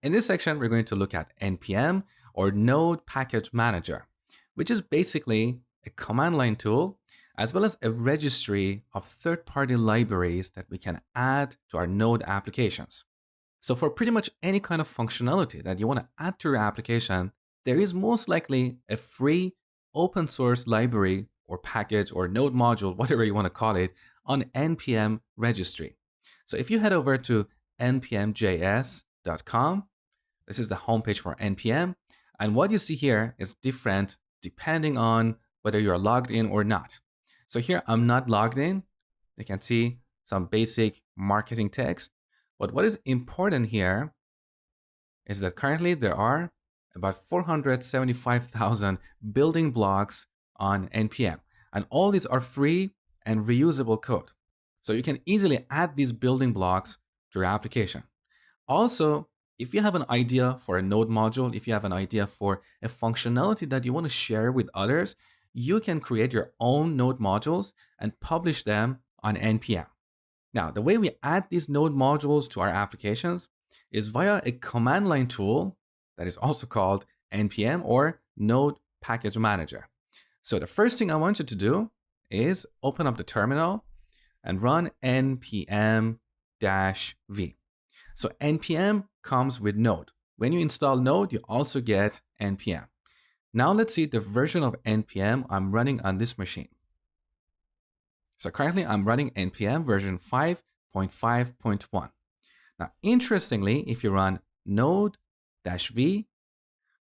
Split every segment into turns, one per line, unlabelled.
In this section, we're going to look at NPM or Node Package Manager, which is basically a command line tool as well as a registry of third-party libraries that we can add to our Node applications. So for pretty much any kind of functionality that you want to add to your application, there is most likely a free open source library or package or node module, whatever you want to call it, on NPM registry. So if you head over to npmjs.com, this is the homepage for NPM. And what you see here is different depending on whether you're logged in or not. So here I'm not logged in. You can see some basic marketing text. But what is important here is that currently there are about 475,000 building blocks on NPM. And all these are free and reusable code. So you can easily add these building blocks to your application. Also, if you have an idea for a node module, if you have an idea for a functionality that you want to share with others, you can create your own node modules and publish them on NPM. Now, the way we add these node modules to our applications is via a command line tool that is also called NPM or Node Package Manager. So the first thing I want you to do is open up the terminal and run npm-v. So npm comes with Node. When you install Node, you also get npm. Now let's see the version of npm I'm running on this machine. So currently I'm running npm version 5.5.1. Now, interestingly, if you run node-v,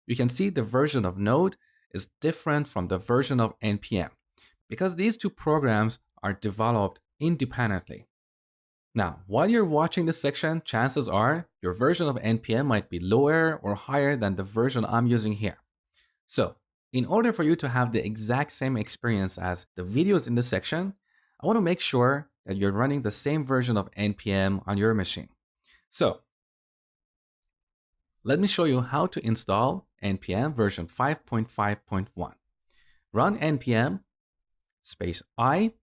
you can see the version of Node is different from the version of npm because these two programs are developed independently. Now, while you're watching this section, chances are your version of npm might be lower or higher than the version I'm using here. So, in order for you to have the exact same experience as the videos in this section, I want to make sure that you're running the same version of npm on your machine. So, let me show you how to install npm version 5.5.1. Run npm space I,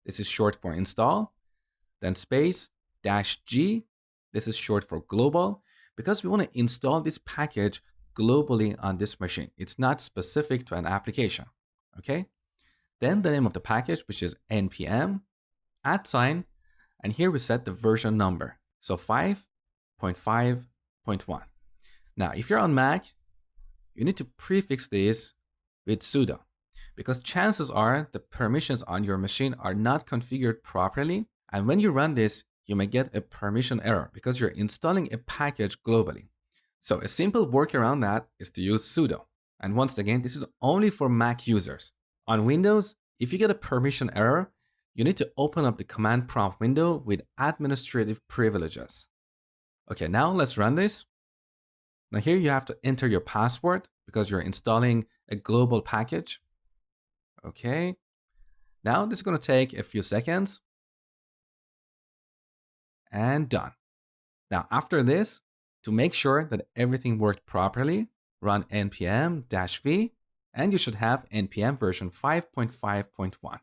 this is short for install, then space -g, this is short for global, because we want to install this package globally on this machine. It's not specific to an application, okay? Then the name of the package, which is npm, @, and here we set the version number. So 5.5.1. Now, if you're on Mac, you need to prefix this with sudo because chances are the permissions on your machine are not configured properly. And when you run this, you may get a permission error because you're installing a package globally. So a simple workaround that is to use sudo. And once again, this is only for Mac users. On Windows, if you get a permission error, you need to open up the command prompt window with administrative privileges. Okay, now let's run this. Now here you have to enter your password because you're installing a global package. Okay, now this is going to take a few seconds. And done. Now after this, to make sure that everything worked properly, run npm-v and you should have npm version 5.5.1.